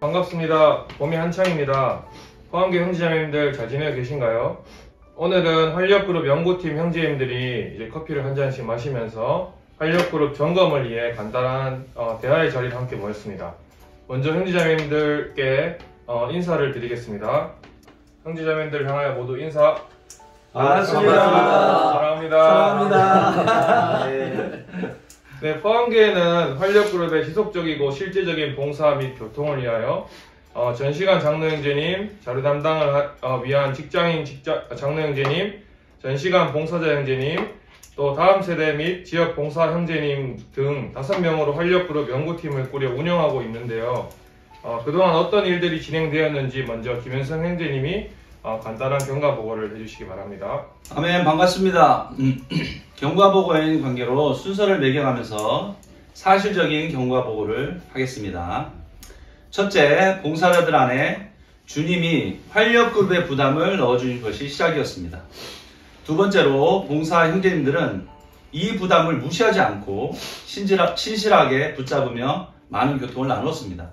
반갑습니다. 봄이 한창입니다. 포항교 형제자매님들 잘 지내고 계신가요? 오늘은 활력그룹 연구팀 형제님들이 이제 커피를 한 잔씩 마시면서 활력그룹 점검을 위해 간단한 대화의 자리를 함께 모였습니다. 먼저 형제자매님들께 인사를 드리겠습니다. 형제자매님들 향하여 모두 인사. 반갑습니다. 사랑합니다. 네, 포항교회는 활력그룹의 지속적이고 실제적인 봉사 및 교통을 위하여 전시관 장로 형제님, 자료 담당을 위한 직장인 장로 형제님, 전시관 봉사자 형제님, 또 다음 세대 및 지역 봉사 형제님 등 5명으로 활력그룹 연구팀을 꾸려 운영하고 있는데요. 그동안 어떤 일들이 진행되었는지 먼저 김현성 형제님이 간단한 경과보고를 해주시기 바랍니다. 아멘. 반갑습니다. 경과보고인 관계로 순서를 매겨가면서 사실적인 경과보고를 하겠습니다. 첫째, 봉사자들 안에 주님이 활력그룹의 부담을 넣어주신 것이 시작이었습니다. 두 번째로 봉사 형제님들은 이 부담을 무시하지 않고 신실하게 붙잡으며 많은 교통을 나누었습니다.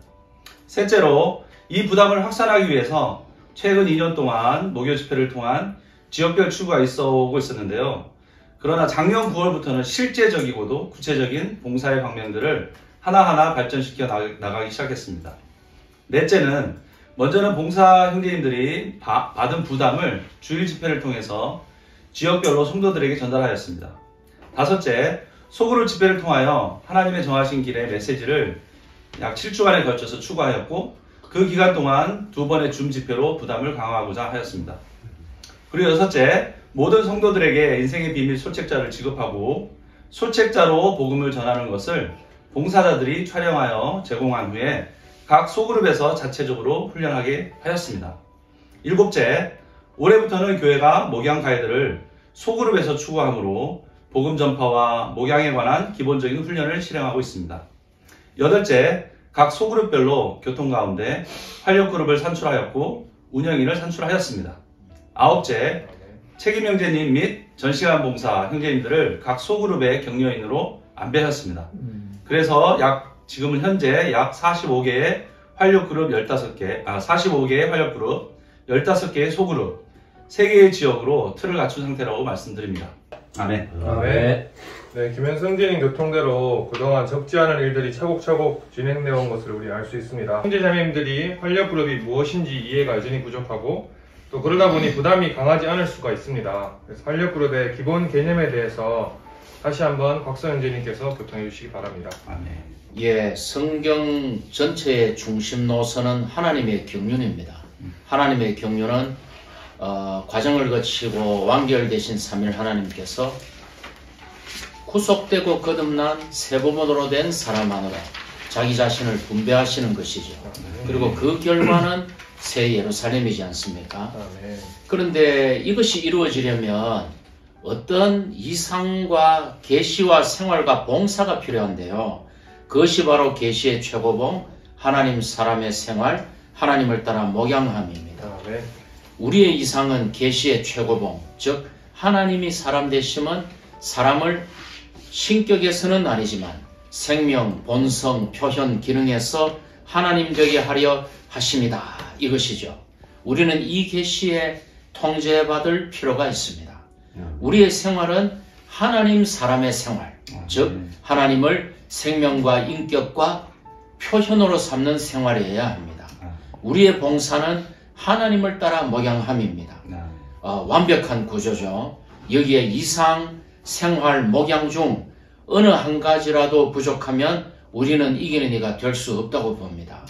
셋째로 이 부담을 확산하기 위해서 최근 2년 동안 목요 집회를 통한 지역별 추구가 있어오고 있었는데요. 그러나 작년 9월부터는 실제적이고도 구체적인 봉사의 방면들을 하나하나 발전시켜 나가기 시작했습니다. 넷째는 먼저는 봉사 형제님들이 받은 부담을 주일 집회를 통해서 지역별로 성도들에게 전달하였습니다. 다섯째, 소그룹 집회를 통하여 하나님의 정하신 길의 메시지를 약 7주간에 걸쳐서 추구하였고 그 기간 동안 2번의 줌 집회로 부담을 강화하고자 하였습니다. 그리고 여섯째, 모든 성도들에게 인생의 비밀 소책자를 지급하고 소책자로 복음을 전하는 것을 봉사자들이 촬영하여 제공한 후에 각 소그룹에서 자체적으로 훈련하게 하였습니다. 일곱째, 올해부터는 교회가 목양 가이드를 소그룹에서 추구하므로 복음 전파와 목양에 관한 기본적인 훈련을 실행하고 있습니다. 여덟째, 각 소그룹별로 교통 가운데 활력그룹을 산출하였고 운영인을 산출하였습니다. 아홉째, 책임 형제님 및 전시관 봉사 형제님들을 각 소그룹의 격려인으로 안배하였습니다. 그래서 지금은 현재 약 45개의 활력그룹 45개의 활력그룹, 15개의 소그룹, 3개의 지역으로 틀을 갖춘 상태라고 말씀드립니다. 아멘. 아멘. 네, 김현성 형제님 교통대로 그동안 적지 않은 일들이 차곡차곡 진행되어 온 것을 우리 알 수 있습니다. 형제자매님들이 활력그룹이 무엇인지 이해가 여전히 부족하고 또 그러다 보니 부담이 강하지 않을 수가 있습니다. 그래서 활력그룹의 기본 개념에 대해서 다시 한번 곽서 형제님께서 교통해 주시기 바랍니다. 아멘. 예, 성경 전체의 중심 노선은 하나님의 경륜입니다. 하나님의 경륜은 과정을 거치고 완결되신 삼일 하나님께서 구속되고 거듭난 새 부모로 된 사람 안으로 자기 자신을 분배하시는 것이죠. 그리고 그 결과는 새 예루살렘이지 않습니까? 그런데 이것이 이루어지려면 어떤 이상과 계시와 생활과 봉사가 필요한데요. 그것이 바로 계시의 최고봉, 하나님 사람의 생활, 하나님을 따라 목양함입니다. 우리의 이상은 계시의 최고봉, 즉 하나님이 사람 되심은 사람을 신격에서는 아니지만 생명, 본성, 표현, 기능에서 하나님 되게 하려 하십니다. 이것이죠. 우리는 이 계시에 통제받을 필요가 있습니다. 우리의 생활은 하나님 사람의 생활, 즉 하나님을 생명과 인격과 표현으로 삼는 생활이어야 합니다. 우리의 봉사는 하나님을 따라 목양함입니다. 완벽한 구조죠. 여기에 이상, 생활, 목양 중 어느 한 가지라도 부족하면 우리는 이기는 이가 될 수 없다고 봅니다.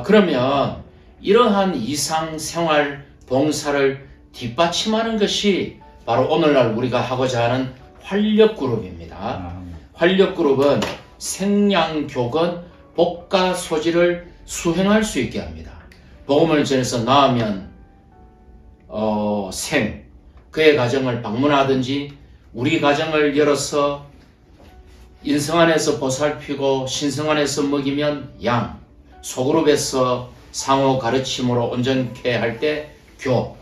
그러면 이러한 이상, 생활, 봉사를 뒷받침하는 것이 바로 오늘날 우리가 하고자 하는 활력그룹입니다. 활력그룹은 생량교건, 복가 소지를 수행할 수 있게 합니다. 복음을 전해서 나으면 생, 그의 가정을 방문하든지 우리 가정을 열어서 인성 안에서 보살피고 신성 안에서 먹이면 양, 소그룹에서 상호 가르침으로 온전케 할 때 교,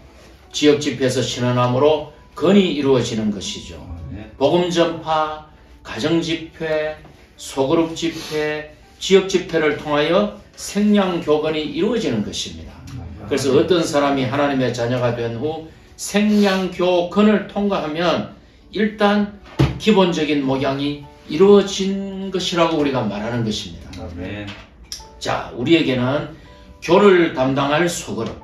지역 집회에서 신원함으로 건이 이루어지는 것이죠. 복음 전파, 가정 집회, 소그룹 집회, 지역 집회를 통하여 생량교건이 이루어지는 것입니다. 그래서 어떤 사람이 하나님의 자녀가 된 후 생량교건을 통과하면 일단 기본적인 목양이 이루어진 것이라고 우리가 말하는 것입니다. 아멘. 자, 우리에게는 교를 담당할 소그룹,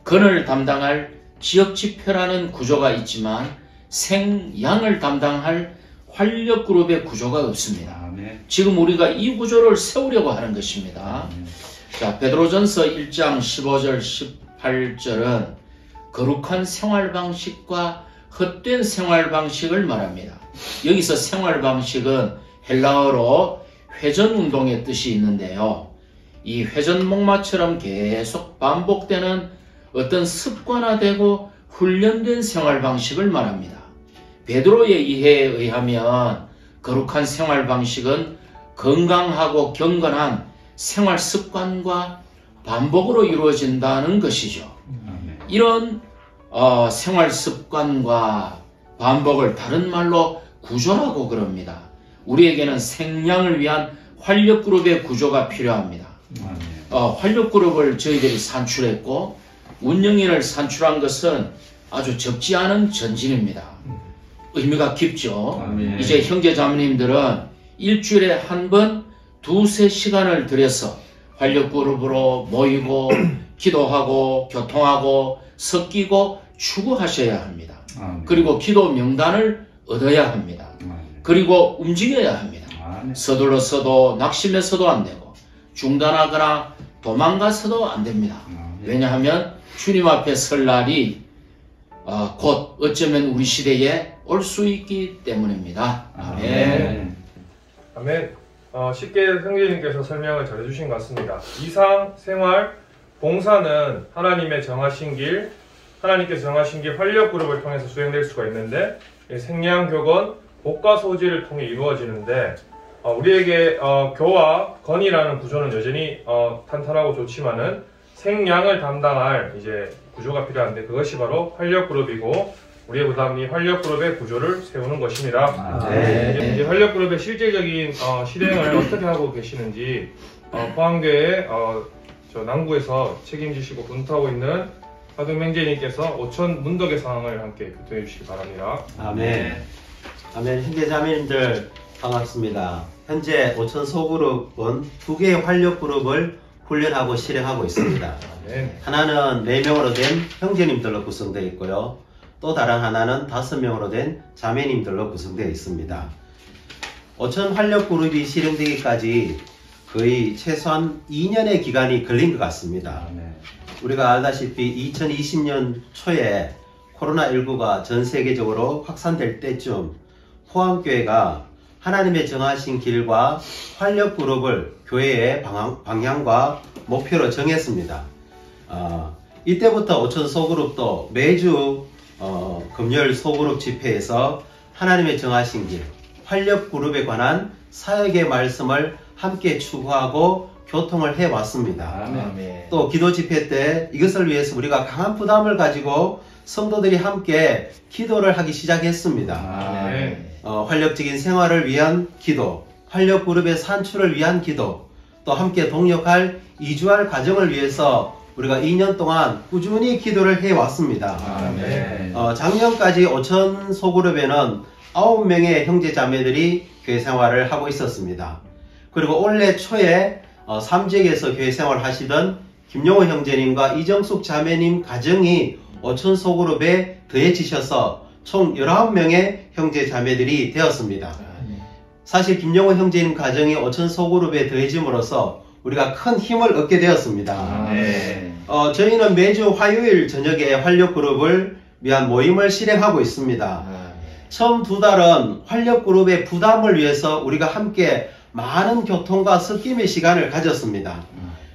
건을 담당할 지역지표라는 구조가 있지만 생양을 담당할 활력그룹의 구조가 없습니다. 아멘. 지금 우리가 이 구조를 세우려고 하는 것입니다. 자, 베드로전서 1장 15절 18절은 거룩한 생활방식과 헛된 생활방식을 말합니다. 여기서 생활방식은 헬라어로 회전운동의 뜻이 있는데요. 이 회전목마처럼 계속 반복되는 어떤 습관화되고 훈련된 생활방식을 말합니다. 베드로의 이해에 의하면 거룩한 생활방식은 건강하고 경건한 생활습관과 반복으로 이루어진다는 것이죠. 이런 생활습관과 반복을 다른 말로 구조라고 그럽니다. 우리에게는 생량을 위한 활력그룹의 구조가 필요합니다. 활력그룹을 저희들이 산출했고 운영인을 산출한 것은 아주 적지 않은 전진입니다. 의미가 깊죠. 이제 형제자매님들은 일주일에 한 번 2~3시간을 들여서 활력그룹으로 모이고 기도하고 교통하고 섞이고 추구하셔야 합니다. 그리고 기도 명단을 얻어야 합니다. 그리고 움직여야 합니다. 서둘러서도 낙심해서도 안 되고 중단하거나 도망가서도 안 됩니다. 왜냐하면 주님 앞에 설 날이 곧 어쩌면 우리 시대에 올 수 있기 때문입니다. 아멘. 아멘. 쉽게 형제님께서 설명을 잘해주신 것 같습니다. 이상, 생활, 봉사는 하나님의 정하신 길, 하나님께서 정하신 길 활력그룹을 통해서 수행될 수가 있는데 생량교건, 복과소지를 통해 이루어지는데 우리에게 교와 건이라는 구조는 여전히 탄탄하고 좋지만은 생량을 담당할 이제 구조가 필요한데 그것이 바로 활력그룹이고 우리의 부담이 활력그룹의 구조를 세우는 것입니다. 이제 활력그룹의 실질적인 실행을 어떻게 하고 계시는지 포항교회 저 남구에서 책임지시고 분투하고 있는 하동 형제님께서 오천 문덕의 상황을 함께 교통해 주시기 바랍니다. 아멘. 아멘. 형제자매님들 반갑습니다. 현재 오천 소그룹은 2개의 활력그룹을 훈련하고 실행하고 있습니다. 하나는 4명으로 된 형제님들로 구성되어 있고요. 또 다른 하나는 5명으로 된 자매님들로 구성되어 있습니다. 오천 활력그룹이 실행되기까지 거의 최소한 2년의 기간이 걸린 것 같습니다. 우리가 알다시피 2020년 초에 코로나19가 전 세계적으로 확산될 때쯤 포항교회가 하나님의 정하신 길과 활력그룹을 교회의 방향과 목표로 정했습니다. 이때부터 오천 소그룹도 매주 금요일 소그룹 집회에서 하나님의 정하신 길, 활력그룹에 관한 사역의 말씀을 함께 추구하고 교통을 해왔습니다. 또 기도 집회 때 이것을 위해서 우리가 강한 부담을 가지고 성도들이 함께 기도를 하기 시작했습니다. 활력적인 생활을 위한 기도, 활력그룹의 산출을 위한 기도, 또 함께 동역할 이주할 과정을 위해서 우리가 2년 동안 꾸준히 기도를 해왔습니다. 작년까지 오천 소그룹에는 9명의 형제자매들이 교회 생활을 하고 있었습니다. 그리고 올해 초에 3지역에서 교회 생활을 하시던 김용호 형제님과 이정숙 자매님 가정이 오천 소그룹에 더해지셔서 총 19명의 형제자매들이 되었습니다. 사실 김용호 형제님 가정이 오천 소그룹에 더해짐으로써 우리가 큰 힘을 얻게 되었습니다. 저희는 매주 화요일 저녁에 활력그룹을 위한 모임을 실행하고 있습니다. 처음 2달은 활력그룹의 부담을 위해서 우리가 함께 많은 교통과 섞임의 시간을 가졌습니다.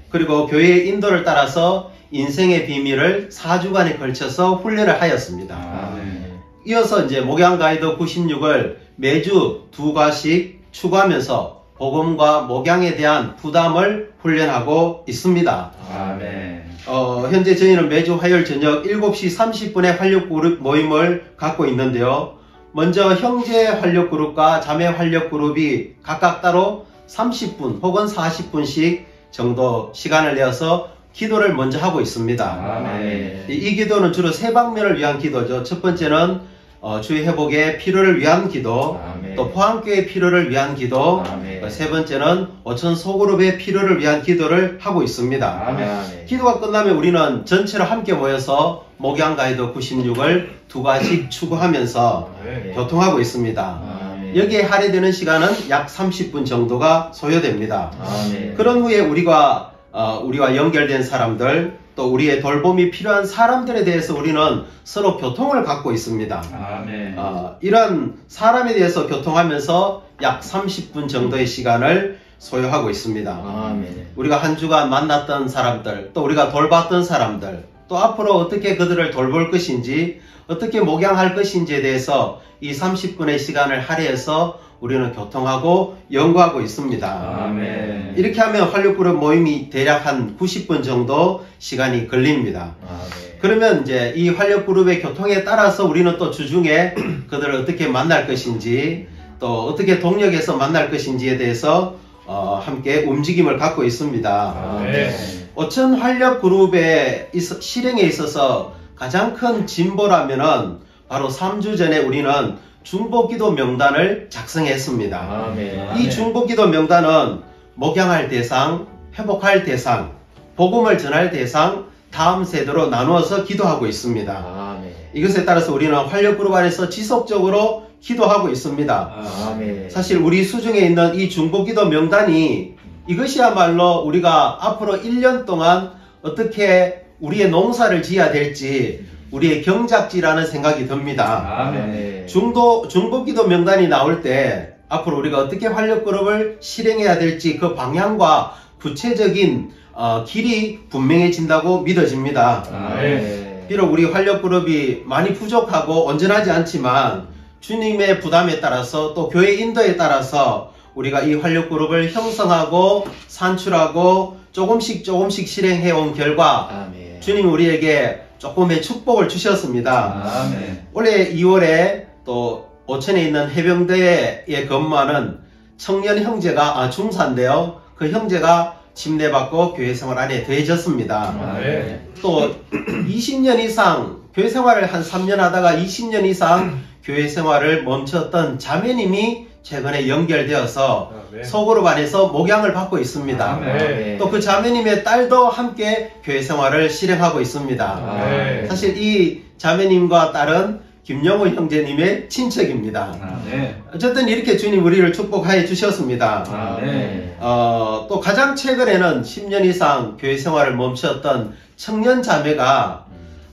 그리고 교회의 인도를 따라서 인생의 비밀을 4주간에 걸쳐서 훈련을 하였습니다. 이어서 이제 목양 가이드 96을 매주 2과씩 추구하면서 복음과 목양에 대한 부담을 훈련하고 있습니다. 현재 저희는 매주 화요일 저녁 7시 30분에 활력그룹 모임을 갖고 있는데요. 먼저 형제 활력그룹과 자매 활력그룹이 각각 따로 30분 혹은 40분씩 정도 시간을 내어서 기도를 먼저 하고 있습니다. 아멘. 이 기도는 주로 세 방면을 위한 기도죠. 첫 번째는 주의 회복의 필요를 위한 기도, 아멘. 또 포항교회의 필요를 위한 기도, 아멘. 세 번째는 오천 소그룹의 필요를 위한 기도를 하고 있습니다. 아멘. 기도가 끝나면 우리는 전체로 함께 모여서 목양 가이드 96을 2과씩 추구하면서 교통하고 있습니다. 아멘. 여기에 할애되는 시간은 약 30분 정도가 소요됩니다. 아멘. 그런 후에 우리와 연결된 사람들, 또 우리의 돌봄이 필요한 사람들에 대해서 우리는 서로 교통을 갖고 있습니다. 아멘. 이런 사람에 대해서 교통하면서 약 30분 정도의 시간을 소요하고 있습니다. 아멘. 우리가 한 주간 만났던 사람들, 또 우리가 돌봤던 사람들, 또 앞으로 어떻게 그들을 돌볼 것인지, 어떻게 목양할 것인지에 대해서 이 30분의 시간을 할애해서 우리는 교통하고 연구하고 있습니다. 아멘. 이렇게 하면 활력그룹 모임이 대략 한 90분 정도 시간이 걸립니다. 아멘. 그러면 이제 이 활력그룹의 교통에 따라서 우리는 또 주중에 그들을 어떻게 만날 것인지, 또 어떻게 동력에서 만날 것인지에 대해서 함께 움직임을 갖고 있습니다. 아멘. 오천 활력그룹의 실행에 있어서 가장 큰 진보라면은 바로 3주 전에 우리는 중보기도 명단을 작성했습니다. 아멘. 이 중보기도 명단은 목양할 대상, 회복할 대상, 복음을 전할 대상, 다음 세대로 나누어서 기도하고 있습니다. 아멘. 이것에 따라서 우리는 활력그룹 안에서 지속적으로 기도하고 있습니다. 아멘. 사실 우리 수중에 있는 이 중보기도 명단이 이것이야말로 우리가 앞으로 1년 동안 어떻게 우리의 농사를 지어야 될지 우리의 경작지라는 생각이 듭니다. 아멘. 중보기도 명단이 나올 때 앞으로 우리가 어떻게 활력그룹을 실행해야 될지 그 방향과 구체적인 길이 분명해진다고 믿어집니다. 아멘. 비록 우리 활력그룹이 많이 부족하고 온전하지 않지만 주님의 부담에 따라서 또 교회 인도에 따라서 우리가 이 활력그룹을 형성하고 산출하고 조금씩 실행해온 결과 아멘. 주님 우리에게 조금의 축복을 주셨습니다. 아멘. 올해 2월에 또 오천에 있는 해병대에 근무하는 청년 형제가 중사인데요. 그 형제가 침례받고 교회 생활 안에 더해졌습니다. 아멘. 또 20년 이상 교회 생활을 한 3년 하다가 20년 이상 교회 생활을 멈췄던 자매님이 최근에 연결되어서 소그룹 안에서 목양을 받고 있습니다. 아멘. 또 그 자매님의 딸도 함께 교회 생활을 실행하고 있습니다. 아멘. 사실 이 자매님과 딸은 김영호 형제님의 친척입니다. 아멘. 어쨌든 이렇게 주님 우리를 축복하여 주셨습니다. 아멘. 또 가장 최근에는 10년 이상 교회 생활을 멈췄던 청년 자매가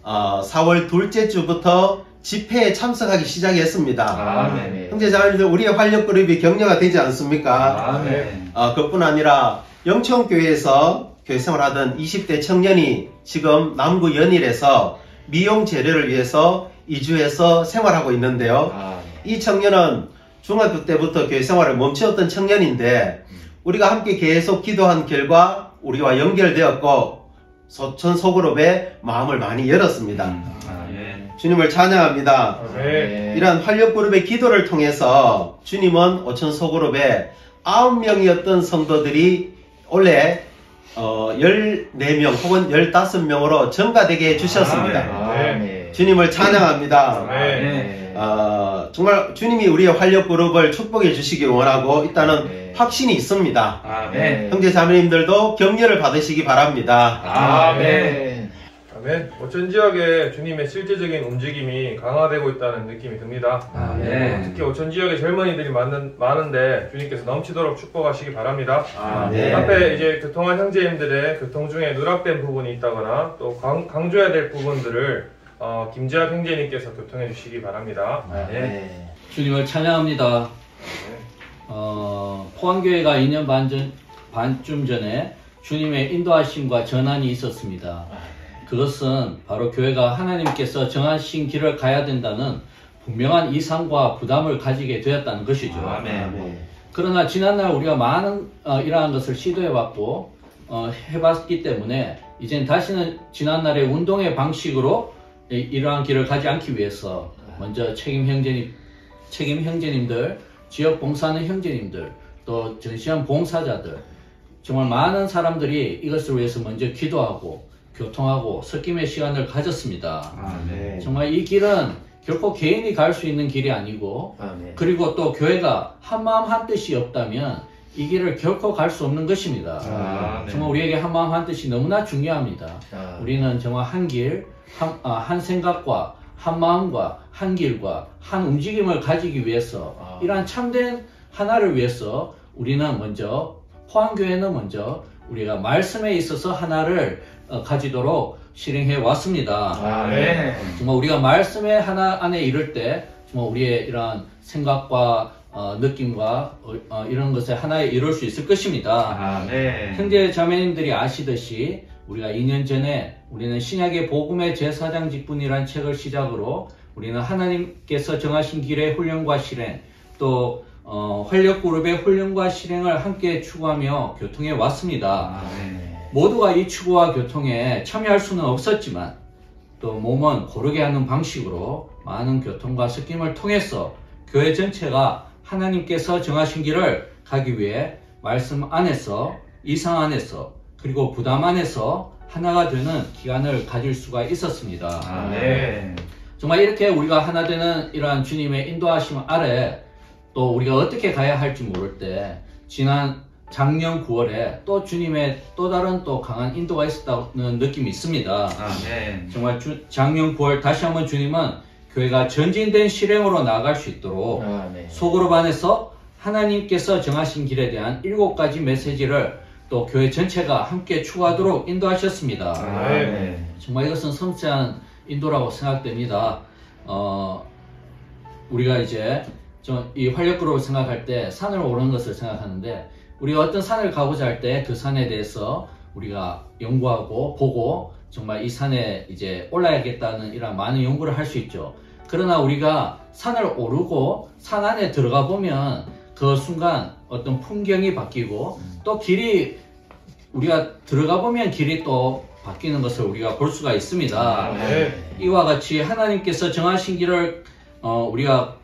4월 둘째 주부터 집회에 참석하기 시작했습니다. 아멘. 형제 자매님들 우리의 활력그룹이 격려가 되지 않습니까? 아멘. 그뿐 아니라 영천교회에서 교회 생활하던 20대 청년이 지금 남구 연일에서 미용 재래를 위해서 이주해서 생활하고 있는데요. 아멘. 이 청년은 중학교 때부터 교회 생활을 멈추었던 청년인데 우리가 함께 계속 기도한 결과 우리와 연결되었고 소천 소그룹에 마음을 많이 열었습니다. 아멘. 주님을 찬양합니다. 아멘. 이러한 활력그룹의 기도를 통해서 주님은 오천 소그룹에 9명이었던 성도들이 원래 14명 혹은 15명으로 증가되게 해주셨습니다. 아멘. 주님을 찬양합니다. 아멘. 정말 주님이 우리의 활력그룹을 축복해 주시기 원하고 있다는 네. 확신이 있습니다. 아멘. 형제 자매님들도 격려를 받으시기 바랍니다. 아멘. 아멘. 오천 지역에 주님의 실제적인 움직임이 강화되고 있다는 느낌이 듭니다. 아멘. 특히 오천 지역에 젊은이들이 많은데 주님께서 넘치도록 축복하시기 바랍니다. 아멘. 앞에 이제 교통한 형제님들의 교통 중에 누락된 부분이 있다거나 또 강조해야 될 부분들을 김재학 형제님께서 교통해 주시기 바랍니다. 아멘. 주님을 찬양합니다. 포항교회가 2년 반쯤 전에 주님의 인도하심과 전환이 있었습니다. 그것은 바로 교회가 하나님께서 정하신 길을 가야 된다는 분명한 이상과 부담을 가지게 되었다는 것이죠. 아멘. 그러나 지난날 우리가 많은 이러한 것을 시도해봤고 해봤기 때문에 이젠 다시는 지난날의 운동의 방식으로 이러한 길을 가지 않기 위해서 먼저 책임 형제님들, 지역 봉사하는 형제님들, 또 전시한 봉사자들, 정말 많은 사람들이 이것을 위해서 먼저 기도하고 교통하고 섞임의 시간을 가졌습니다. 아멘. 정말 이 길은 결코 개인이 갈 수 있는 길이 아니고 아멘. 그리고 또 교회가 한마음 한뜻이 없다면 이 길을 결코 갈 수 없는 것입니다. 아, 네. 정말 우리에게 한마음 한뜻이 너무나 중요합니다. 아, 우리는 정말 한 길, 한 생각과 한 마음과 한 길과 한 움직임을 가지기 위해서 이러한 참된 하나를 위해서 우리는 먼저 포항교회는 먼저 우리가 말씀에 있어서 하나를 가지도록 실행해 왔습니다. 아, 네. 정말 우리가 말씀의 하나 안에 이를 때 정말 우리의 이러한 생각과 느낌과 이런 것에 하나에 이룰 수 있을 것입니다. 아멘. 형제 자매님들이 아시듯이 우리가 2년 전에 우리는 신약의 복음의 제사장 직분이라는 책을 시작으로 우리는 하나님께서 정하신 길의 훈련과 실행 또 활력그룹의 훈련과 실행을 함께 추구하며 교통해 왔습니다. 아멘. 모두가 이 추구와 교통에 참여할 수는 없었지만 또 몸은 고르게 하는 방식으로 많은 교통과 섞임을 통해서 교회 전체가 하나님께서 정하신 길을 가기 위해 말씀 안에서 이상 안에서 그리고 부담 안에서 하나가 되는 기간을 가질 수가 있었습니다. 아멘. 정말 이렇게 우리가 하나 되는 이러한 주님의 인도하심 아래 또 우리가 어떻게 가야 할지 모를 때 지난 작년 9월에 또 주님의 또 다른 또 강한 인도가 있었다는 느낌이 있습니다. 아멘. 정말 작년 9월 다시 한번 주님은 교회가 전진된 실행으로 나아갈 수 있도록 아멘. 소그룹 안에서 하나님께서 정하신 길에 대한 7가지 메시지를 또 교회 전체가 함께 추구하도록 인도하셨습니다. 아멘. 정말 이것은 섬세한 인도라고 생각됩니다. 우리가 이제 이 활력그룹을 생각할 때 산을 오르는 것을 생각하는데 우리가 어떤 산을 가고자 할 때 그 산에 대해서 우리가 연구하고 보고 정말 이 산에 이제 올라야겠다는 이런 많은 연구를 할 수 있죠. 그러나 우리가 산을 오르고 산 안에 들어가 보면 그 순간 어떤 풍경이 바뀌고 또 길이 우리가 들어가 보면 길이 또 바뀌는 것을 우리가 볼 수가 있습니다. 네. 이와 같이 하나님께서 정하신 길을 우리가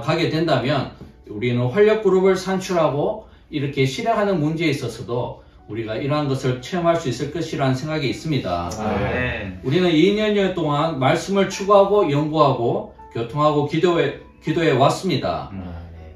가게 된다면 우리는 활력그룹을 산출하고 이렇게 실행하는 문제에 있어서도 우리가 이러한 것을 체험할 수 있을 것이라는 생각이 있습니다. 아멘. 우리는 2년여 동안 말씀을 추구하고 연구하고 교통하고 기도해 왔습니다.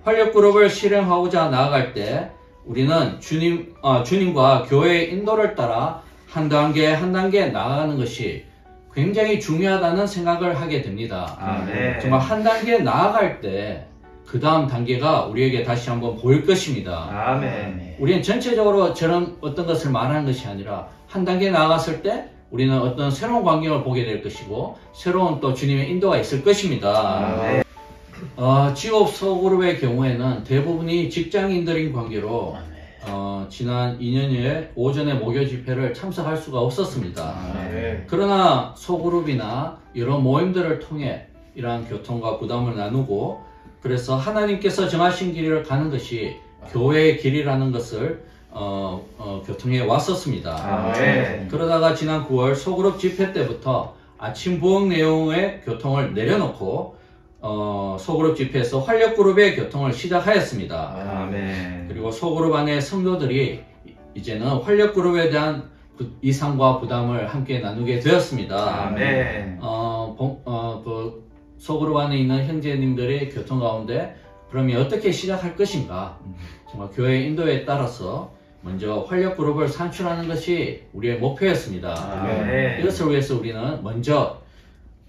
활력그룹을 실행하고자 나아갈 때 우리는 주님과 교회의 인도를 따라 한 단계 한 단계 나아가는 것이 굉장히 중요하다는 생각을 하게 됩니다. 아멘. 정말 한 단계 나아갈 때 그 다음 단계가 우리에게 다시 한번 보일 것입니다. 아멘. 우리는 전체적으로 저런 어떤 것을 말하는 것이 아니라 한 단계 나아갔을 때 우리는 어떤 새로운 광경을 보게 될 것이고 새로운 또 주님의 인도가 있을 것입니다. 아멘. 지옥 소그룹의 경우에는 대부분이 직장인들인 관계로 지난 2년여에 오전에 목요 집회를 참석할 수가 없었습니다. 네. 그러나 소그룹이나 여러 모임들을 통해 이러한 교통과 부담을 나누고 그래서 하나님께서 정하신 길을 가는 것이 교회의 길이라는 것을 교통해 왔었습니다. 아멘. 그러다가 지난 9월 소그룹 집회 때부터 아침 부흥 내용의 교통을 내려놓고 소그룹 집회에서 활력그룹의 교통을 시작하였습니다. 아멘. 그리고 소그룹 안에 성도들이 이제는 활력그룹에 대한 이상과 부담을 함께 나누게 되었습니다. 아멘. 그 소그룹 안에 있는 형제님들의 교통 가운데 그러면 어떻게 시작할 것인가? 정말 교회의 인도에 따라서 먼저 활력그룹을 산출하는 것이 우리의 목표였습니다. 아멘. 이것을 위해서 우리는 먼저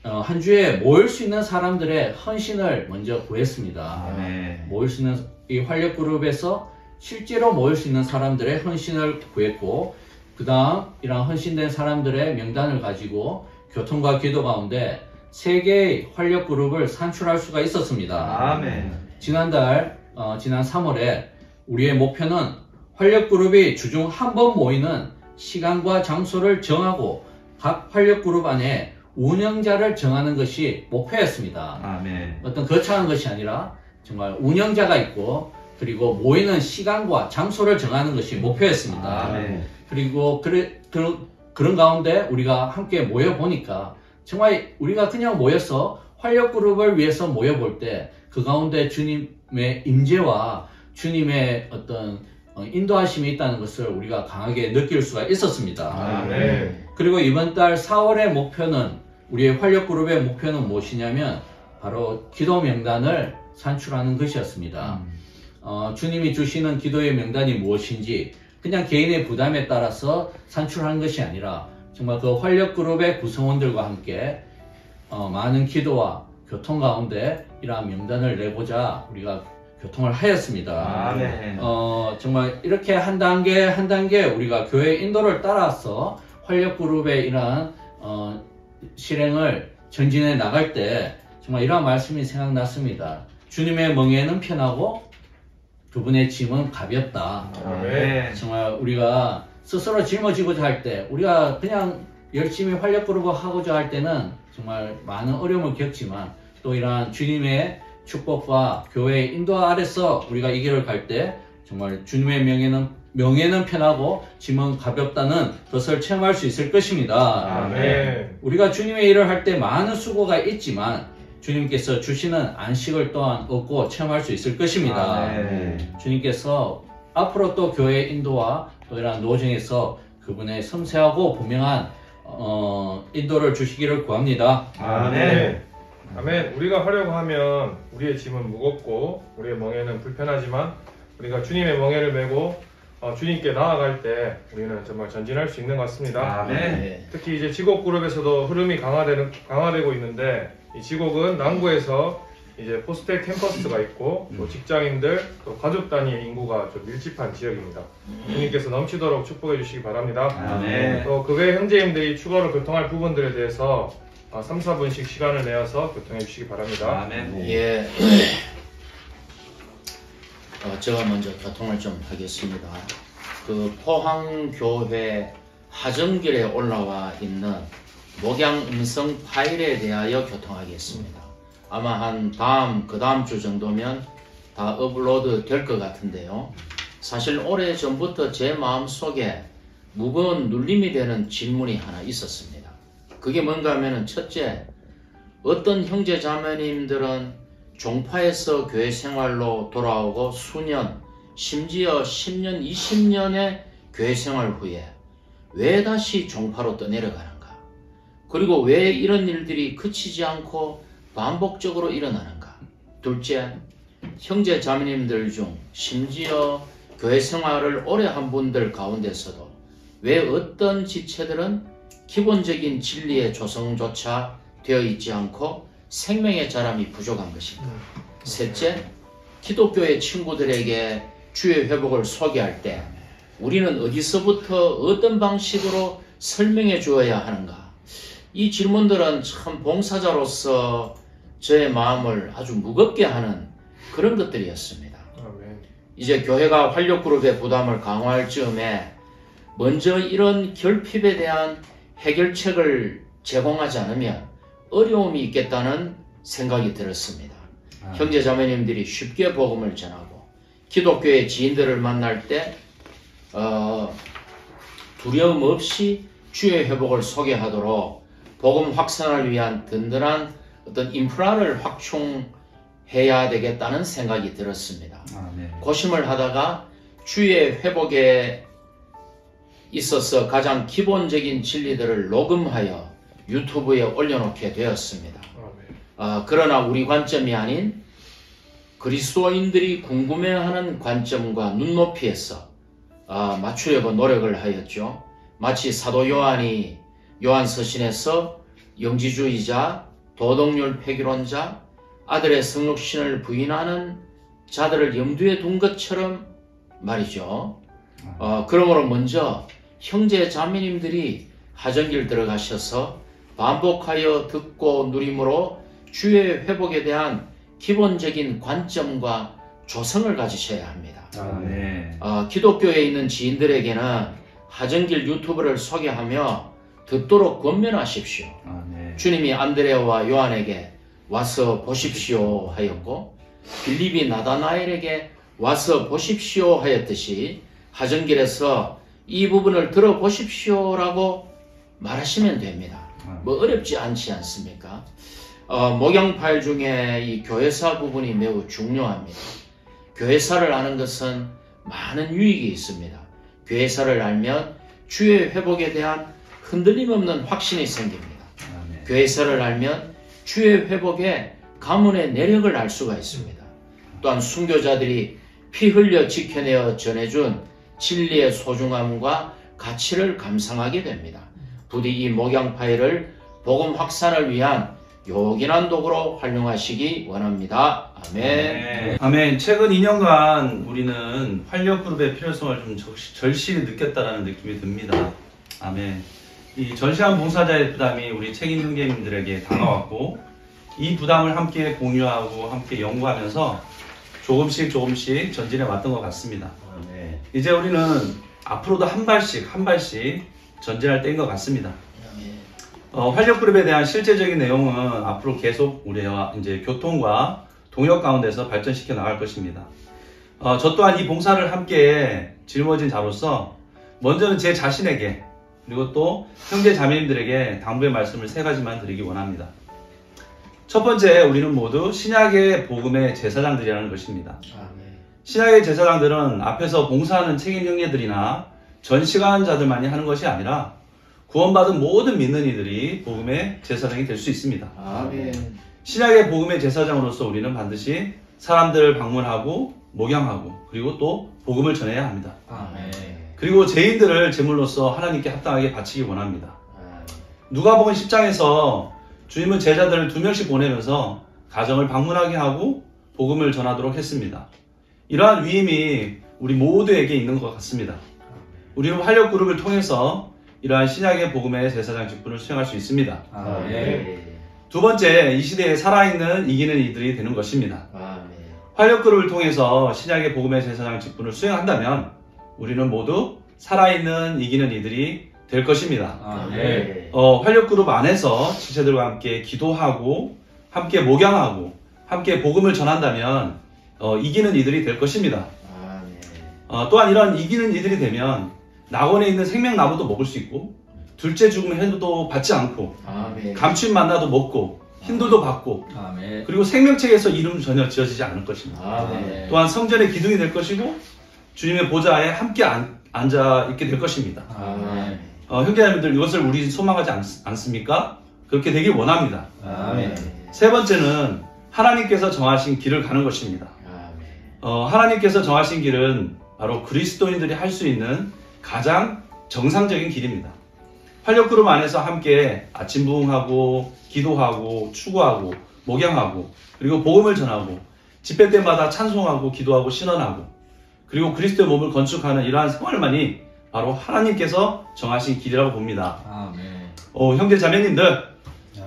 한 주에 모일 수 있는 사람들의 헌신을 먼저 구했습니다. 아멘. 모일 수 있는 이 활력그룹에서 실제로 모일 수 있는 사람들의 헌신을 구했고 그 다음 이런 헌신된 사람들의 명단을 가지고 교통과 기도 가운데 3개의 활력그룹을 산출할 수가 있었습니다. 아멘. 지난 3월에 우리의 목표는 활력그룹이 주중 한 번 모이는 시간과 장소를 정하고 각 활력그룹 안에 운영자를 정하는 것이 목표였습니다. 아멘. 어떤 거창한 것이 아니라 정말 운영자가 있고 그리고 모이는 시간과 장소를 정하는 것이 목표였습니다. 아멘. 그리고 그런 가운데 우리가 함께 모여보니까 정말 우리가 그냥 모여서 활력그룹을 위해서 모여볼 때 그 가운데 주님의 임재와 주님의 어떤 인도하심이 있다는 것을 우리가 강하게 느낄 수가 있었습니다. 아멘. 그리고 이번 달 4월의 목표는, 우리의 활력그룹의 목표는 무엇이냐면 바로 기도 명단을 산출하는 것이었습니다. 주님이 주시는 기도의 명단이 무엇인지 그냥 개인의 부담에 따라서 산출하는 것이 아니라 정말 그 활력그룹의 구성원들과 함께 많은 기도와 교통 가운데 이러한 명단을 내고자 우리가 교통을 하였습니다. 아멘. 정말 이렇게 한 단계 한 단계 우리가 교회 인도를 따라서 활력그룹의 이러한 실행을 전진해 나갈 때 정말 이러한 말씀이 생각났습니다. 주님의 멍에는 편하고 그분의 짐은 가볍다. 아멘. 정말 우리가 스스로 짊어지고자 할 때, 우리가 그냥 열심히 활력그룹을 하고자 할 때는 정말 많은 어려움을 겪지만 또 이러한 주님의 축복과 교회의 인도 아래서 우리가 이 길을 갈 때 정말 주님의 명예는 편하고 짐은 가볍다는 것을 체험할 수 있을 것입니다. 아멘. 우리가 주님의 일을 할 때 많은 수고가 있지만 주님께서 주시는 안식을 또한 얻고 체험할 수 있을 것입니다. 아멘. 주님께서 앞으로 또 교회의 인도와 또 이러한 노정에서 그분의 섬세하고 분명한 인도를 주시기를 구합니다. 아멘. 아멘. 우리가 하려고 하면 우리의 짐은 무겁고 우리의 멍에는 불편하지만 우리가 주님의 멍에를 메고 주님께 나아갈 때 우리는 정말 전진할 수 있는 것 같습니다. 아멘. 특히 이제 지곡 그룹에서도 흐름이 강화되고 있는데, 이 지곡은 남구에서 이제 포스텍 캠퍼스가 있고 또 직장인들 또 가족 단위의 인구가 좀 밀집한 지역입니다. 주님께서 넘치도록 축복해 주시기 바랍니다. 아멘. 또 그 외 형제님들이 추가로 교통할 부분들에 대해서 3, 4분씩 시간을 내어서 교통해 주시기 바랍니다. 아멘. 예. 제가 먼저 교통을 좀 하겠습니다. 그 포항교회 하정길에 올라와 있는 목양 음성 파일에 대하여 교통하겠습니다. 아마 그 다음 주 정도면 다 업로드 될 것 같은데요. 사실 오래 전부터 제 마음속에 무거운 눌림이 되는 질문이 하나 있었습니다. 그게 뭔가 하면은, 첫째, 어떤 형제 자매님들은 종파에서 교회 생활로 돌아오고 수년, 심지어 10년, 20년의 교회 생활 후에 왜 다시 종파로 떠내려가는가? 그리고 왜 이런 일들이 그치지 않고 반복적으로 일어나는가? 둘째, 형제 자매님들 중 심지어 교회 생활을 오래 한 분들 가운데서도 왜 어떤 지체들은 기본적인 진리의 조성조차 되어 있지 않고 생명의 자람이 부족한 것인가? 셋째, 기독교의 친구들에게 주의 회복을 소개할 때 우리는 어디서부터 어떤 방식으로 설명해 주어야 하는가? 이 질문들은 참 봉사자로서 저의 마음을 아주 무겁게 하는 그런 것들이었습니다. 아멘. 이제 교회가 활력그룹의 부담을 강화할 즈음에 먼저 이런 결핍에 대한 해결책을 제공하지 않으면 어려움이 있겠다는 생각이 들었습니다. 형제 자매님들이 쉽게 복음을 전하고 기독교의 지인들을 만날 때 두려움 없이 주의 회복을 소개하도록 복음 확산을 위한 든든한 어떤 인프라를 확충해야 되겠다는 생각이 들었습니다. 아멘. 고심을 하다가 주의 회복에 있어서 가장 기본적인 진리들을 녹음하여 유튜브에 올려놓게 되었습니다. 그러나 우리 관점이 아닌 그리스도인들이 궁금해하는 관점과 눈높이에서 맞추려고 노력을 하였죠. 마치 사도 요한이 요한서신에서 영지주의자, 도덕률 폐기론자, 아들의 성육신을 부인하는 자들을 염두에 둔 것처럼 말이죠. 그러므로 먼저 형제 자매님들이 하정길 들어가셔서 반복하여 듣고 누림으로 주의 회복에 대한 기본적인 관점과 조성을 가지셔야 합니다. 아멘. 기독교에 있는 지인들에게는 하정길 유튜브를 소개하며 듣도록 권면하십시오. 아멘. 주님이 안드레와 요한에게 와서 보십시오 하였고 빌립이 나다나엘에게 와서 보십시오 하였듯이 하정길에서 이 부분을 들어보십시오라고 말하시면 됩니다. 뭐 어렵지 않지 않습니까? 목양파일 중에 이 교회사 부분이 매우 중요합니다. 교회사를 아는 것은 많은 유익이 있습니다. 교회사를 알면 주의 회복에 대한 흔들림 없는 확신이 생깁니다. 교회사를 알면 주의 회복에 가문의 내력을 알 수가 있습니다. 또한 순교자들이 피 흘려 지켜내어 전해준 진리의 소중함과 가치를 감상하게 됩니다. 부디 이 목양 파일을 복음 확산을 위한 요긴한 도구로 활용하시기 원합니다. 아멘. 아멘. 최근 2년간 우리는 활력그룹의 필요성을 좀 절실히 느꼈다라는 느낌이 듭니다. 아멘. 이 전시한 봉사자의 부담이 우리 책임 형제님들에게 다가왔고, 이 부담을 함께 공유하고 함께 연구하면서 조금씩 전진해 왔던 것 같습니다. 아멘. 이제 우리는 앞으로도 한 발씩 전진할 때인 것 같습니다. 활력그룹에 대한 실제적인 내용은 앞으로 계속 우리와 이제 교통과 동역 가운데서 발전시켜 나갈 것입니다. 저 또한 이 봉사를 함께 짊어진 자로서 먼저는 제 자신에게 그리고 또 형제 자매님들에게 당부의 말씀을 세 가지만 드리기 원합니다. 첫 번째, 우리는 모두 신약의 복음의 제사장들이라는 것입니다. 신약의 제사장들은 앞에서 봉사하는 책임 형제들이나 전시관자들만이 하는 것이 아니라 구원받은 모든 믿는 이들이 복음의 제사장이 될 수 있습니다. 아멘. 신약의 복음의 제사장으로서 우리는 반드시 사람들을 방문하고 목양하고 그리고 또 복음을 전해야 합니다. 아멘. 그리고 죄인들을 제물로서 하나님께 합당하게 바치기 원합니다. 누가복음 10장에서 주님은 제자들을 2명씩 보내면서 가정을 방문하게 하고 복음을 전하도록 했습니다. 이러한 위임이 우리 모두에게 있는 것 같습니다. 우리는 활력그룹을 통해서 이러한 신약의 복음의 제사장 직분을 수행할 수 있습니다. 아멘. 두 번째, 이 시대에 살아있는 이기는 이들이 되는 것입니다. 아멘. 활력그룹을 통해서 신약의 복음의 제사장 직분을 수행한다면 우리는 모두 살아있는 이기는 이들이 될 것입니다. 아멘. 활력그룹 안에서 지체들과 함께 기도하고 함께 목양하고 함께 복음을 전한다면 이기는 이들이 될 것입니다. 아멘. 또한 이런 이기는 이들이 되면 낙원에 있는 생명나무도 먹을 수 있고 둘째 죽음 해도 받지 않고 아멘. 감추인 만나도 먹고 힘들도 받고 아멘. 그리고 생명책에서 이름 전혀 지어지지 않을 것입니다. 아멘. 또한 성전의 기둥이 될 것이고 주님의 보좌에 함께 앉아 있게 될 것입니다. 아멘. 형제자매들, 이것을 우리 소망하지 않습니까? 그렇게 되길 원합니다. 아멘. 세 번째는 하나님께서 정하신 길을 가는 것입니다. 아멘. 하나님께서 정하신 길은 바로 그리스도인들이 할 수 있는 가장 정상적인 길입니다. 활력그룹 안에서 함께 아침 부흥하고 기도하고 추구하고 목양하고 그리고 복음을 전하고 집회 때마다 찬송하고 기도하고 신원하고 그리고 그리스도의 몸을 건축하는 이러한 생활만이 바로 하나님께서 정하신 길이라고 봅니다. 아멘. 형제 자매님들,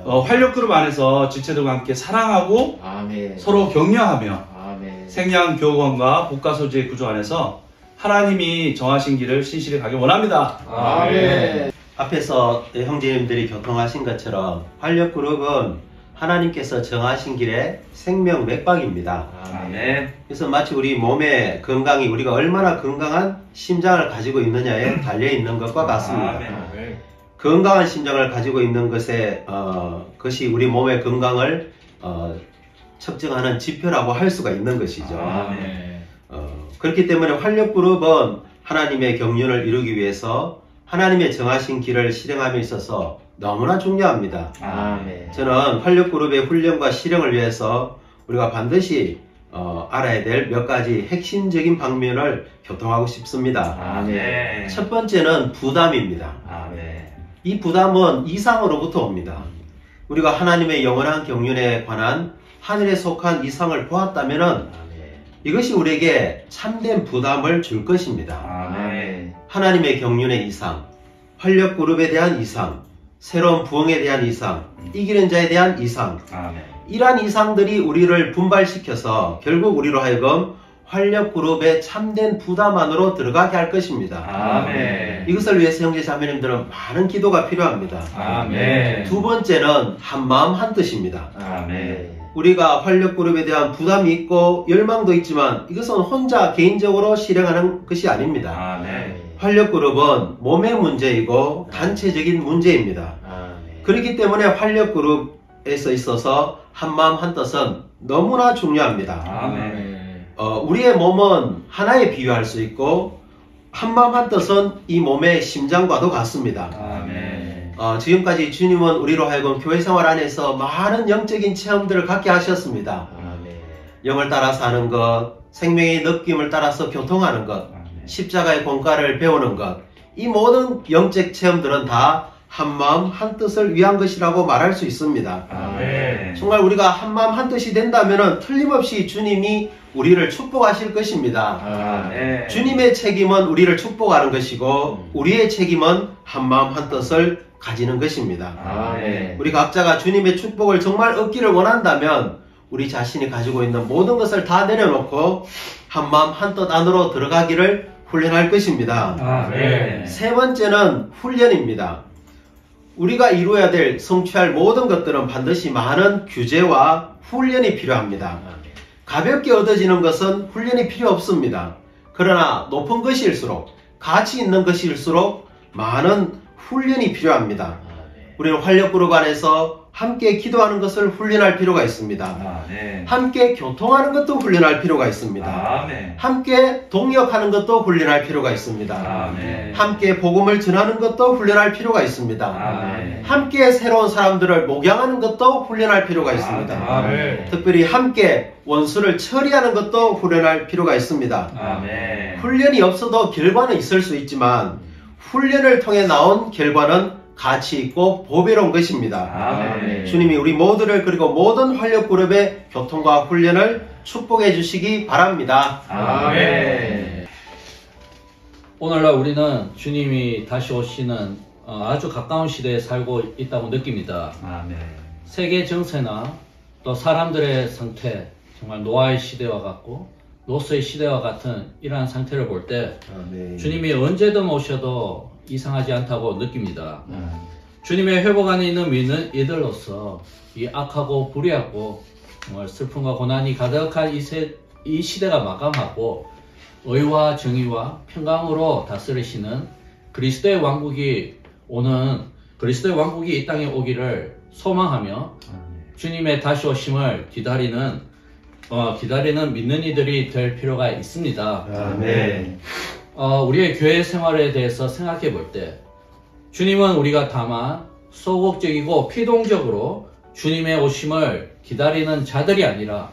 활력그룹 안에서 지체들과 함께 사랑하고 아멘. 서로 격려하며 아멘. 생양교원과 복가소지의 구조 안에서 하나님이 정하신 길을 신실히 가길 원합니다. 아멘. 앞에서 형제님들이 교통하신 것처럼 활력그룹은 하나님께서 정하신 길의 생명 맥박입니다. 아멘. 그래서 마치 우리 몸의 건강이 우리가 얼마나 건강한 심장을 가지고 있느냐에 달려있는 것과 같습니다. 아멘. 건강한 심장을 가지고 있는 것이 우리 몸의 건강을 측정하는 지표라고 할 수가 있는 것이죠. 아멘. 그렇기 때문에 활력그룹은 하나님의 경륜을 이루기 위해서 하나님의 정하신 길을 실행함에 있어서 너무나 중요합니다. 아멘. 저는 활력그룹의 훈련과 실행을 위해서 우리가 반드시 알아야 될 몇 가지 핵심적인 방면을 교통하고 싶습니다. 아멘. 첫 번째는 부담입니다. 아멘. 이 부담은 이상으로부터 옵니다. 우리가 하나님의 영원한 경륜에 관한 하늘에 속한 이상을 보았다면 이것이 우리에게 참된 부담을 줄 것입니다. 아멘. 하나님의 경륜의 이상, 활력그룹에 대한 이상, 새로운 부흥에 대한 이상, 이기는 자에 대한 이상, 아멘. 이러한 이상들이 우리를 분발시켜서 결국 우리로 하여금 활력그룹의 참된 부담 안으로 들어가게 할 것입니다. 아멘. 이것을 위해서 형제 자매님들은 많은 기도가 필요합니다. 아멘. 두 번째는 한마음 한뜻입니다. 아멘. 우리가 활력그룹에 대한 부담이 있고 열망도 있지만 이것은 혼자 개인적으로 실행하는 것이 아닙니다. 아멘. 활력그룹은 몸의 문제이고 단체적인 문제입니다. 아멘. 그렇기 때문에 활력그룹에서 있어서 한마음 한뜻은 너무나 중요합니다. 아멘. 우리의 몸은 하나에 비유할 수 있고 한마음 한뜻은 이 몸의 심장과도 같습니다. 아멘. 지금까지 주님은 우리로 하여금 교회 생활 안에서 많은 영적인 체험들을 갖게 하셨습니다. 아멘. 영을 따라 사는 것, 생명의 느낌을 따라서 교통하는 것, 십자가의 공과를 배우는 것, 이 모든 영적 체험들은 다 한마음 한뜻을 위한 것이라고 말할 수 있습니다. 아멘. 정말 우리가 한마음 한뜻이 된다면 틀림없이 주님이 우리를 축복하실 것입니다. 아멘. 주님의 책임은 우리를 축복하는 것이고 우리의 책임은 한마음 한뜻을 가지는 것입니다. 아멘. 우리 각자가 주님의 축복을 정말 얻기를 원한다면 우리 자신이 가지고 있는 모든 것을 다 내려놓고 한마음 한뜻 안으로 들어가기를 훈련할 것입니다. 아멘. 세 번째는 훈련입니다. 우리가 이루어야 될 성취할 모든 것들은 반드시 많은 규제와 훈련이 필요합니다. 가볍게 얻어지는 것은 훈련이 필요 없습니다. 그러나 높은 것일수록, 가치 있는 것일수록 많은 훈련이 필요합니다. 우리는 활력그룹 안에서 함께 기도하는 것을 훈련할 필요가 있습니다. 아멘. 함께 교통하는 것도 훈련할 필요가 있습니다. 아멘. 함께 동역하는 것도 훈련할 필요가 있습니다. 아멘. 함께 복음을 전하는 것도 훈련할 필요가 있습니다. 아멘. 함께 새로운 사람들을 목양하는 것도 훈련할 필요가 있습니다. 아멘. 특별히 함께 원수를 처리하는 것도 훈련할 필요가 있습니다. 아멘. 훈련이 없어도 결과는 있을 수 있지만 훈련을 통해 나온 결과는 가치 있고 보배로운 것입니다. 아멘. 주님이 우리 모두를 그리고 모든 활력그룹의 교통과 훈련을 축복해 주시기 바랍니다. 아멘. 오늘날 우리는 주님이 다시 오시는 아주 가까운 시대에 살고 있다고 느낍니다. 아멘. 세계 정세나 또 사람들의 상태, 정말 노아의 시대와 같고 로스의 시대와 같은 이러한 상태를 볼 때 주님이 언제든 오셔도 이상하지 않다고 느낍니다. 주님의 회복 안에 있는 믿는 이들로서 이 악하고 불의하고 정말 슬픔과 고난이 가득한 이 시대가 마감하고 의와 정의와 평강으로 다스리시는 그리스도의 왕국이 이 땅에 오기를 소망하며 주님의 다시 오심을 기다리는 믿는 이들이 될 필요가 있습니다. 아멘. 우리의 교회 생활에 대해서 생각해 볼 때 주님은 우리가 다만 소극적이고 피동적으로 주님의 오심을 기다리는 자들이 아니라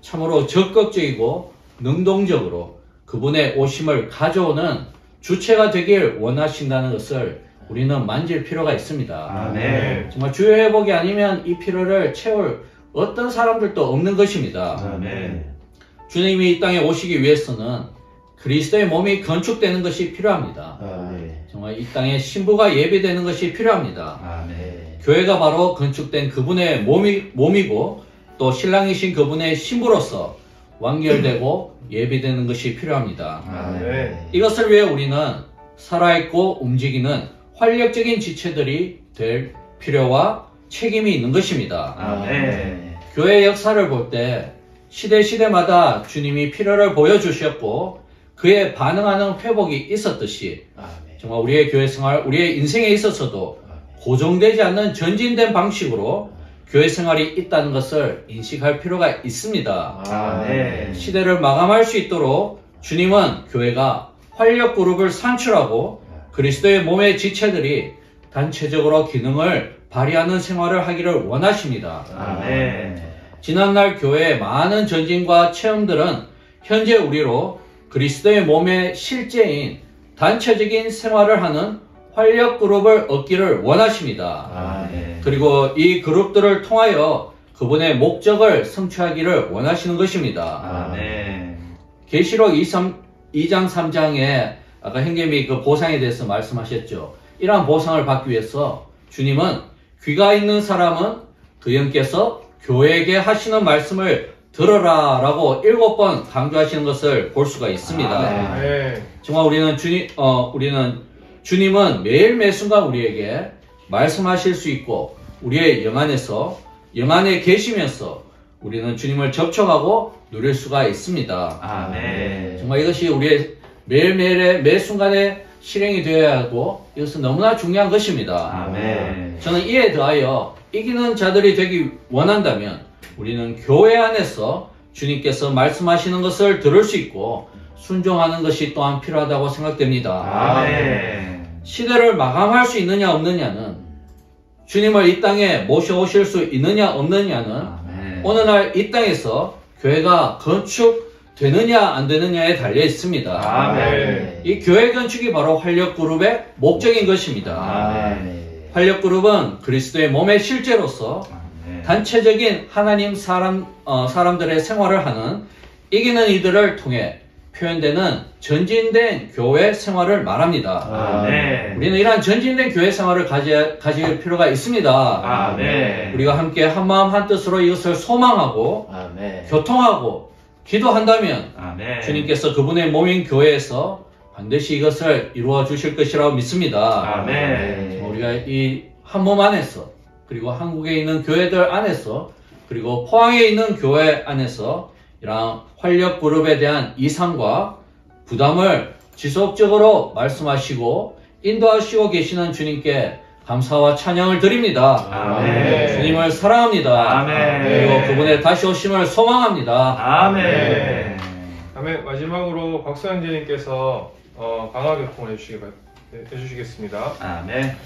참으로 적극적이고 능동적으로 그분의 오심을 가져오는 주체가 되길 원하신다는 것을 우리는 만질 필요가 있습니다. 아멘. 정말 주의 회복이 아니면 이 필요를 채울 어떤 사람들도 없는 것입니다. 아멘. 주님이 이 땅에 오시기 위해서는 그리스도의 몸이 건축되는 것이 필요합니다. 정말 이 땅에 신부가 예비되는 것이 필요합니다. 아멘. 교회가 바로 건축된 그분의 몸이고 또 신랑이신 그분의 신부로서 완결되고 예비되는 것이 필요합니다. 아멘. 이것을 위해 우리는 살아있고 움직이는 활력적인 지체들이 될 필요와 책임이 있는 것입니다. 아멘. 교회의 역사를 볼 때 시대마다 주님이 필요를 보여주셨고 그에 반응하는 회복이 있었듯이 정말 우리의 교회 생활, 우리의 인생에 있어서도 고정되지 않는 전진된 방식으로 교회 생활이 있다는 것을 인식할 필요가 있습니다. 아멘. 시대를 마감할 수 있도록 주님은 교회가 활력그룹을 산출하고 그리스도의 몸의 지체들이 단체적으로 기능을 발휘하는 생활을 하기를 원하십니다. 아멘. 지난날 교회의 많은 전진과 체험들은 현재 우리로 그리스도의 몸의 실제인 단체적인 생활을 하는 활력그룹을 얻기를 원하십니다. 아멘. 그리고 이 그룹들을 통하여 그분의 목적을 성취하기를 원하시는 것입니다. 아멘. 계시록 2장 3장에 아까 형님이 그 보상에 대해서 말씀하셨죠. 이러한 보상을 받기 위해서 주님은 귀가 있는 사람은 그 영께서 교회에게 하시는 말씀을 들어라 라고 7번 강조하시는 것을 볼 수가 있습니다. 아멘. 정말 우리는 주님은 매일 매순간 우리에게 말씀하실 수 있고 우리의 영 안에 계시면서 우리는 주님을 접촉하고 누릴 수가 있습니다. 아멘. 정말 이것이 우리의 매일매일의 매 순간에 실행이 되어야 하고 이것은 너무나 중요한 것입니다. 아멘. 저는 이에 더하여 이기는 자들이 되기 원한다면 우리는 교회 안에서 주님께서 말씀하시는 것을 들을 수 있고 순종하는 것이 또한 필요하다고 생각됩니다. 아멘. 시대를 마감할 수 있느냐 없느냐는 주님을 이 땅에 모셔오실 수 있느냐 없느냐는 아멘. 어느 날 이 땅에서 교회가 건축되느냐 안 되느냐에 달려 있습니다. 아멘. 이 교회 건축이 바로 활력그룹의 목적인 것입니다. 아멘. 활력그룹은 그리스도의 몸의 실제로서 아멘. 단체적인 하나님 사람들의 생활을 하는 이기는 이들을 통해 표현되는 전진된 교회 생활을 말합니다. 아멘. 우리는 이러한 전진된 교회 생활을 가질 필요가 있습니다. 아멘. 우리가 함께 한마음 한뜻으로 이것을 소망하고 아멘. 교통하고 기도한다면 아멘. 주님께서 그분의 몸인 교회에서 반드시 이것을 이루어 주실 것이라고 믿습니다. 아멘. 우리가 이 한 몸 안에서 그리고 한국에 있는 교회들 안에서 그리고 포항에 있는 교회 안에서 이러한 활력그룹에 대한 이상과 부담을 지속적으로 말씀하시고 인도하시고 계시는 주님께 감사와 찬양을 드립니다. 아멘. 주님을 사랑합니다. 아멘. 그리고 그분의 다시 오심을 소망합니다. 아멘. 다음에 마지막으로 박수현재님께서 강화교통을 해주시겠습니다. 아멘.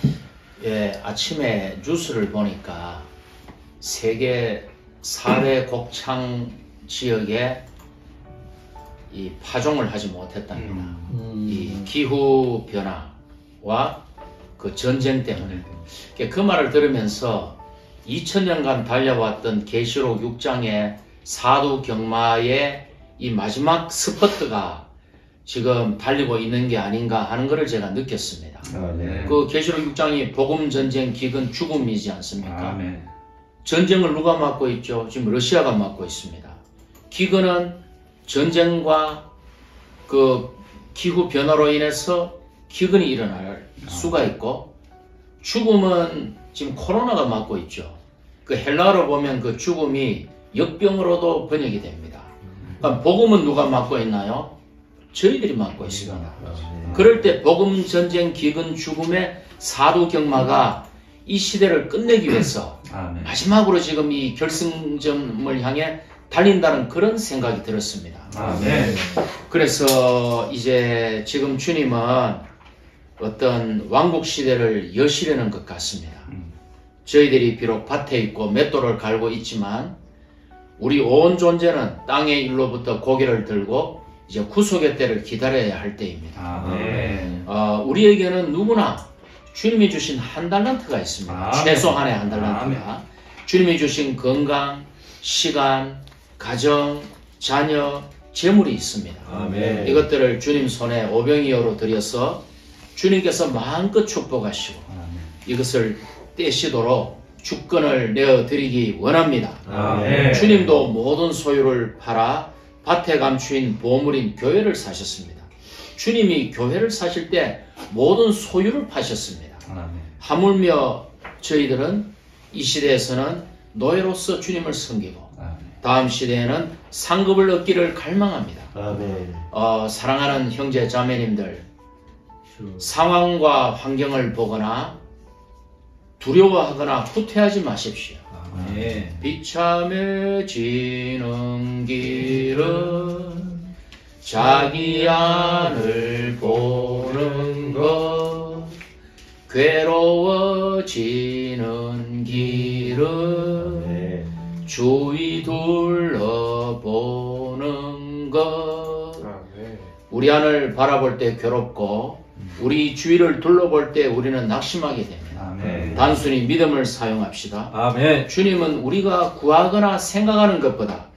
예, 아침에 뉴스를 보니까 세계 4대 곡창 지역에 이 파종을 하지 못했답니다. 이 기후 변화와 그 전쟁 때문에. 그 말을 들으면서 2000년간 달려왔던 계시록 6장의 사두 경마의 이 마지막 스퍼트가 지금 달리고 있는 게 아닌가 하는 것을 제가 느꼈습니다. 아멘. 그 계시록 6장이 복음, 전쟁, 기근, 죽음이지 않습니까? 아멘. 전쟁을 누가 맡고 있죠? 지금 러시아가 맡고 있습니다. 기근은 전쟁과 그 기후 변화로 인해서 기근이 일어날 수가 있고, 죽음은 지금 코로나가 맡고 있죠. 그 헬라어로 보면 그 죽음이 역병으로도 번역이 됩니다. 그럼 복음은 누가 맡고 있나요? 저희들이 맡고 있습니다. 그럴 때 복음, 전쟁, 기근, 죽음의 사두 경마가 이 시대를 끝내기 위해서 아멘. 마지막으로 지금 이 결승점을 향해 달린다는 그런 생각이 들었습니다. 아멘. 그래서 이제 지금 주님은 어떤 왕국 시대를 여시려는 것 같습니다. 저희들이 비록 밭에 있고 맷돌을 갈고 있지만 우리 온 존재는 땅의 일로부터 고개를 들고 이제 구속의 때를 기다려야 할 때입니다. 아멘. 우리에게는 누구나 주님이 주신 한 달란트가 있습니다. 아멘. 최소한의 한 달란트가. 주님이 주신 건강, 시간, 가정, 자녀, 재물이 있습니다. 아멘. 이것들을 주님 손에 오병이어로 드려서 주님께서 마음껏 축복하시고 이것을 떼시도록 주권을 내어드리기 원합니다. 아멘. 주님도 모든 소유를 팔아 밭에 감추인 보물인 교회를 사셨습니다. 주님이 교회를 사실 때 모든 소유를 파셨습니다. 아멘. 하물며 저희들은 이 시대에서는 노예로서 주님을 섬기고 다음 시대에는 상급을 얻기를 갈망합니다. 아멘. 사랑하는 형제 자매님들, 상황과 환경을 보거나 두려워하거나 후퇴하지 마십시오. 아멘. 비참해지는 길은 자기 안을 보는 것, 괴로워지는 길은 주위 둘러보는 것. 우리 안을 바라볼 때 괴롭고 우리 주위를 둘러볼 때 우리는 낙심하게 됩니다. 아멘. 단순히 믿음을 사용합시다. 아멘. 주님은 우리가 구하거나 생각하는 것보다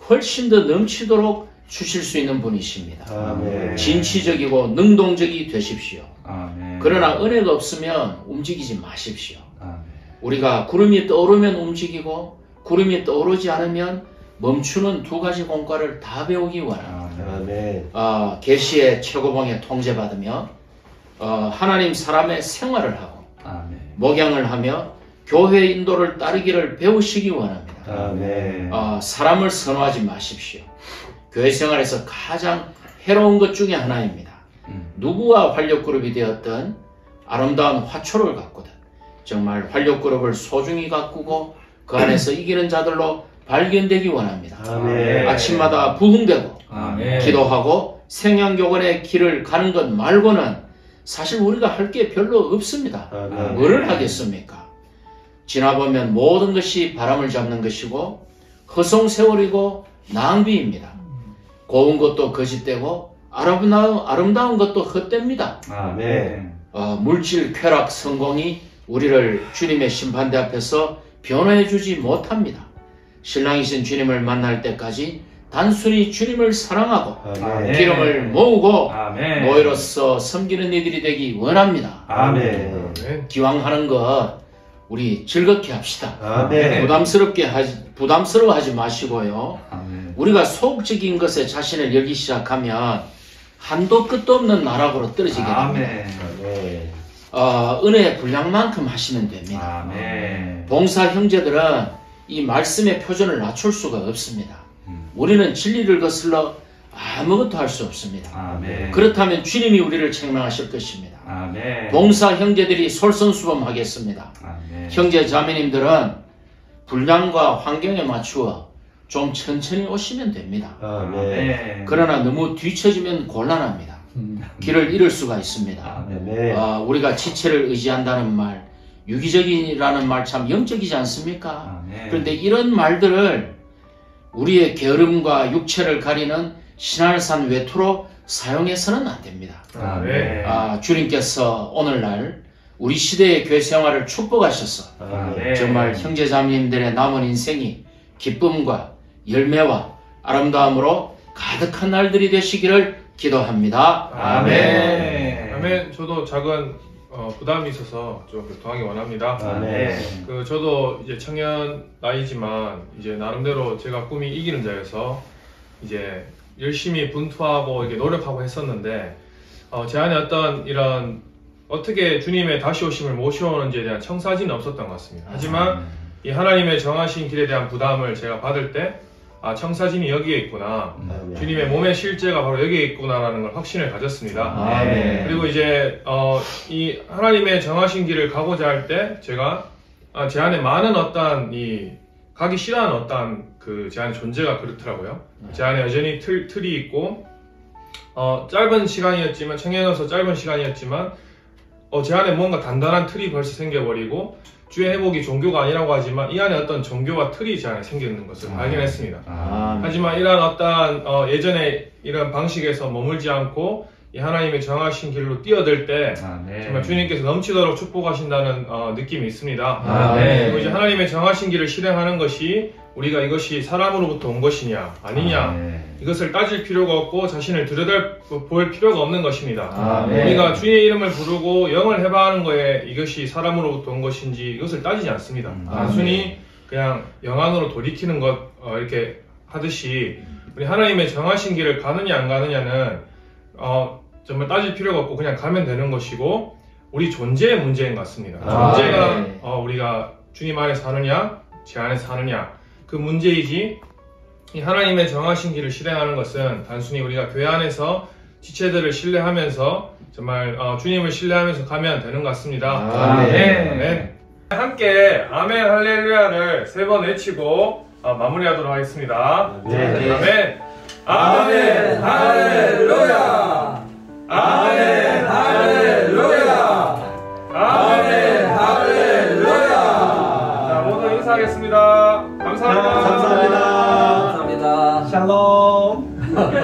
훨씬 더 넘치도록 주실 수 있는 분이십니다. 아멘. 진취적이고 능동적이 되십시오. 아멘. 그러나 은혜가 없으면 움직이지 마십시오. 아멘. 우리가 구름이 떠오르면 움직이고 구름이 떠오르지 않으면 멈추는 두 가지 공과를 다 배우기 원합니다. 아멘. 계시의 최고봉에 통제받으며 하나님 사람의 생활을 하고 아멘. 목양을 하며 교회 인도를 따르기를 배우시기 원합니다. 아멘. 사람을 선호하지 마십시오. 교회 생활에서 가장 해로운 것 중에 하나입니다. 누구와 활력그룹이 되었든 아름다운 화초를 가꾸든 정말 활력그룹을 소중히 가꾸고 그 안에서 이기는 자들로 발견되기 원합니다. 아멘. 아침마다 부흥되고 아멘. 기도하고 생양교건의 길을 가는 것 말고는 사실 우리가 할 게 별로 없습니다. 아멘. 뭐를 하겠습니까? 지나보면 모든 것이 바람을 잡는 것이고 허송세월이고 낭비입니다. 고운 것도 거짓되고 아름다운 것도 헛됩니다. 아멘. 물질, 쾌락, 성공이 우리를 주님의 심판대 앞에서 변호해 주지 못합니다. 신랑이신 주님을 만날 때까지 단순히 주님을 사랑하고 아멘. 기름을 모으고 아멘. 노예로서 섬기는 이들이 되기 원합니다. 아멘. 아멘. 기왕 하는 것 우리 즐겁게 합시다. 아멘. 부담스러워하지 마시고요. 아멘. 우리가 소극적인 것에 자신을 열기 시작하면 한도 끝도 없는 나락으로 떨어지게 됩니다. 아멘. 아멘. 은혜의 분량만큼 하시면 됩니다. 아멘. 봉사 형제들은 이 말씀의 표준을 낮출 수가 없습니다. 우리는 진리를 거슬러 아무것도 할 수 없습니다. 아멘. 그렇다면 주님이 우리를 책망하실 것입니다. 아멘. 봉사 형제들이 솔선수범하겠습니다. 아멘. 형제 자매님들은 분량과 환경에 맞추어 좀 천천히 오시면 됩니다. 아멘. 그러나 너무 뒤처지면 곤란합니다. 길을 잃을 수가 있습니다. 아멘. 우리가 지체를 의지한다는 말, 유기적이라는 말 참 영적이지 않습니까? 아멘. 그런데 이런 말들을 우리의 게으름과 육체를 가리는 신할산 외투로 사용해서는 안 됩니다. 아멘. 주님께서 오늘날 우리 시대의 교회 생활을 축복하셔서 아멘. 정말 형제자매님들의 남은 인생이 기쁨과 열매와 아름다움으로 가득한 날들이 되시기를 기도합니다. 아멘. 아멘. 저도 작은 부담이 있어서 좀 교통하기 원합니다. 아멘. 저도 이제 청년 나이지만 이제 나름대로 제가 꿈이 이기는 자여서 이제 열심히 분투하고 이렇게 노력하고 했었는데 제 안에 어떤 이런 어떻게 주님의 다시 오심을 모셔오는지에 대한 청사진은 없었던 것 같습니다. 하지만 이 하나님의 정하신 길에 대한 부담을 제가 받을 때 청사진이 여기에 있구나. 아멘. 주님의 몸의 실제가 바로 여기에 있구나라는 걸 확신을 가졌습니다. 아멘. 그리고 이제 이 하나님의 정하신 길을 가고자 할 때 제가 제 안에 많은 어떤 이 가기 싫어하는 어떤 제 안에 존재가 그렇더라고요. 제 안에 여전히 틀이 있고 짧은 시간이었지만 청년으로서 짧은 시간이었지만 제 안에 뭔가 단단한 틀이 벌써 생겨버리고 주의 회복이 종교가 아니라고 하지만 이 안에 어떤 종교와 틀이 제 안에 생기는 것을 발견했습니다. 하지만 이러한 어떤 예전에 이런 방식에서 머물지 않고 이 하나님의 정하신 길로 뛰어들 때 정말 주님께서 넘치도록 축복하신다는 느낌이 있습니다. 그리고 이제 하나님의 정하신 길을 실행하는 것이 우리가 이것이 사람으로부터 온 것이냐 아니냐 이것을 따질 필요가 없고 자신을 들여다볼 필요가 없는 것입니다. 우리가 주의 이름을 부르고 영을 해방하는 거에 이것이 사람으로부터 온 것인지 이것을 따지지 않습니다. 단순히 그냥 영 안으로 돌이키는 것 이렇게 하듯이 우리 하나님의 정하신 길을 가느냐 안 가느냐는 정말 따질 필요가 없고 그냥 가면 되는 것이고 우리 존재의 문제인 것 같습니다. 존재가 우리가 주님 안에 사느냐 제 안에 사느냐 그 문제이지 이 하나님의 정하신 길을 실행하는 것은 단순히 우리가 교회 안에서 지체들을 신뢰하면서 정말 주님을 신뢰하면서 가면 되는 것 같습니다. 아멘. 함께 아멘 할렐루야를 3번 외치고 마무리하도록 하겠습니다. 아멘. 아멘 할렐루야. 아멘 할렐루야. 아멘 할렐루야. 자, 모두 인사하겠습니다. 감사합니다. 감사합니다. 감사합니다. 샬롬.